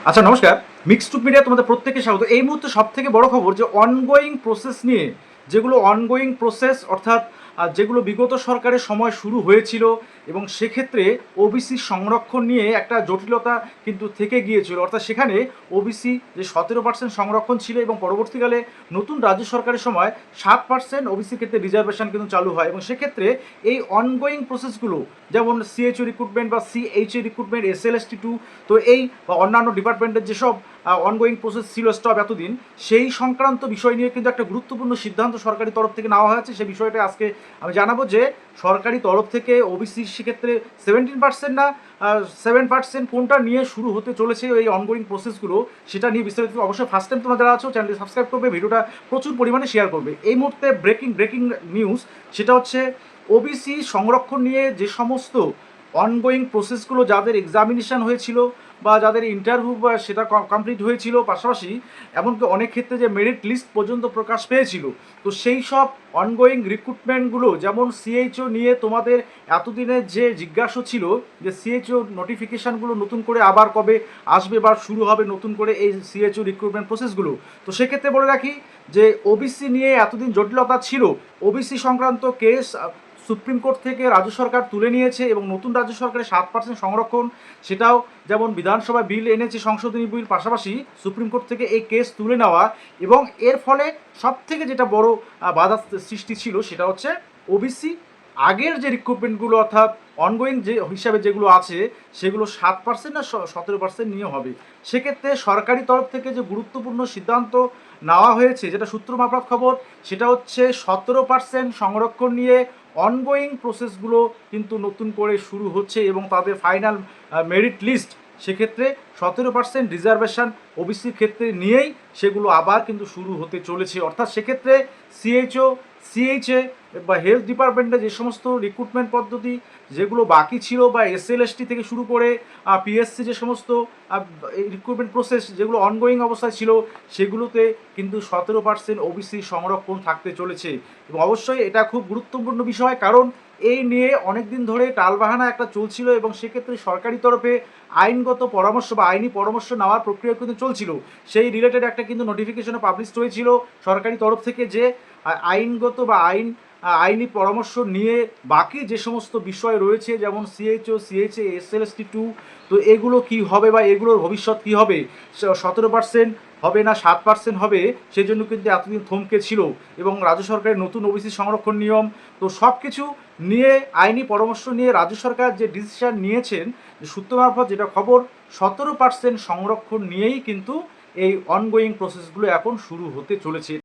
আচ্ছা, নমস্কার। Mixed media তোমাদের প্রত্যেককে স্বাগত। এই মুহূর্তে সবথেকে বড় খবর যে অনগোয়িং প্রসেস নিয়ে, যেগুলো অনগোয়িং প্রসেস অর্থাৎ যেগুলো বিগত সরকারের সময় শুরু হয়েছিল এবং সেক্ষেত্রে ওবিসি সংরক্ষণ নিয়ে একটা জটিলতা কিন্তু থেকে গিয়েছিল। অর্থাৎ সেখানে ওবিসি যে 17% সংরক্ষণ ছিল এবং পরবর্তীকালে নতুন রাজ্য সরকারের সময় 7% ওবিসির ক্ষেত্রে রিজার্ভেশন কিন্তু চালু হয় এবং সেক্ষেত্রে এই অনগোয়িং প্রসেসগুলো যেমন সিএইচও রিক্রুটমেন্ট বা সিএইচএ রিক্রুটমেন্ট, এসএলএসটি 2, তো এই বা অন্যান্য ডিপার্টমেন্টের যেসব অনগোয়িং প্রসেস ছিল স্টপ এতদিন, সেই সংক্রান্ত বিষয় নিয়ে কিন্তু একটা গুরুত্বপূর্ণ সিদ্ধান্ত সরকারি তরফ থেকে নেওয়া হয়েছে। সেই বিষয়টা আজকে আমি জানাবো যে সরকারি তরফ থেকে ওবিসি সেক্ষেত্রে 17% না 7% কোনটা নিয়ে শুরু হতে চলেছে এই অনগোয়িং প্রসেসগুলো, সেটা নিয়ে বিস্তারিত অবশ্যই ফার্স্ট টাইম তোমরা যারা আছো চ্যানেলটি সাবস্ক্রাইব করবে, ভিডিওটা প্রচুর পরিমাণে শেয়ার করবে। এই মুহূর্তে ব্রেকিং নিউজ, সেটা হচ্ছে ওবিসি সংরক্ষণ নিয়ে যে সমস্ত অনগোয়িং প্রসেসগুলো যাদের এক্সামিনেশান হয়েছিল বা যাদের ইন্টারভিউ বা সেটা কমপ্লিট হয়েছিল, পাশাপাশি এমনকি অনেক ক্ষেত্রে যে মেরিট লিস্ট পর্যন্ত প্রকাশ পেয়েছিল, তো সেই সব অনগোয়িং রিক্রুটমেন্টগুলো যেমন সিএইচও নিয়ে তোমাদের এতদিনের যে জিজ্ঞাসা ছিল যে সিএইচও নোটিফিকেশানগুলো নতুন করে আবার কবে আসবে বা শুরু হবে নতুন করে এই সিএইচও রিক্রুটমেন্ট প্রসেসগুলো, তো সেক্ষেত্রে বলে রাখি যে ওবিসি নিয়ে এতদিন জটিলতা ছিল। ওবিসি সংক্রান্ত কেস সুপ্রিম কোর্ট থেকে রাজ্য সরকার তুলে নিয়েছে এবং নতুন রাজ্য সরকারের 7% সংরক্ষণ, সেটাও যেমন বিধানসভায় বিল এনেছে সংশোধনী বিল, পাশাপাশি সুপ্রিম কোর্ট থেকে এই কেস তুলে নেওয়া এবং এর ফলে সবথেকে যেটা বড় বাধা সৃষ্টি ছিল সেটা হচ্ছে ওবিসি আগের যে রিক্রুটমেন্টগুলো অর্থাৎ অনগোয়িং যে হিসাবে যেগুলো আছে সেগুলো 7% না 17% নিয়ে হবে। সেক্ষেত্রে সরকারি তরফ থেকে যে গুরুত্বপূর্ণ সিদ্ধান্ত নেওয়া হয়েছে, যেটা সূত্র মারফত খবর, সেটা হচ্ছে 17% সংরক্ষণ নিয়ে অনগোয়িং প্রসেসগুলো কিন্তু নতুন করে শুরু হচ্ছে এবং তাদের ফাইনাল মেরিট লিস্ট সেক্ষেত্রে 17% রিজার্ভেশন ওবিসির ক্ষেত্রে নিয়েই সেগুলো আবার কিন্তু শুরু হতে চলেছে। অর্থাৎ সেক্ষেত্রে সিএইচও, সিএইচএ বা হেলথ ডিপার্টমেন্টে যে সমস্ত রিক্রুটমেন্ট পদ্ধতি যেগুলো বাকি ছিল বা এসএলএসটি থেকে শুরু করে পিএসসি যে সমস্ত রিক্রুটমেন্ট প্রসেস যেগুলো অনগোয়িং অবস্থায় ছিল, সেগুলোতে কিন্তু 17% ওবিসি সংরক্ষণ থাকতে চলেছে এবং অবশ্যই এটা খুব গুরুত্বপূর্ণ বিষয়, কারণ এই নিয়ে অনেক দিন ধরে টালবাহানা একটা চলছিল এবং সেক্ষেত্রে সরকারি তরফে আইনগত পরামর্শ বা আইনি পরামর্শ নেওয়ার প্রক্রিয়া কিন্তু চলছিল। সেই রিলেটেড একটা কিন্তু নোটিফিকেশনও পাবলিশ হয়েছিল সরকারি তরফ থেকে যে আইনগত বা আইনি পরামর্শ নিয়ে বাকি যে সমস্ত বিষয় রয়েছে যেমন সিএইচও, সিএইচএ, এসএলএসটি 2, তো এগুলো কি হবে বা এগুলোর ভবিষ্যৎ কী হবে, 17% হবে না 7% হবে, সেই জন্য কিন্তু এতদিন থমকে ছিল এবং রাজ্য সরকারের নতুন ওবিসি সংরক্ষণ নিয়ম, তো সব কিছু নিয়ে আইনি পরামর্শ নিয়ে রাজ্য সরকার যে ডিসিশন নিয়েছেন, যে সূত্র মারফত যেটা খবর, 17% সংরক্ষণ নিয়েই কিন্তু এই অনগোয়িং প্রসেসগুলো এখন শুরু হতে চলেছে।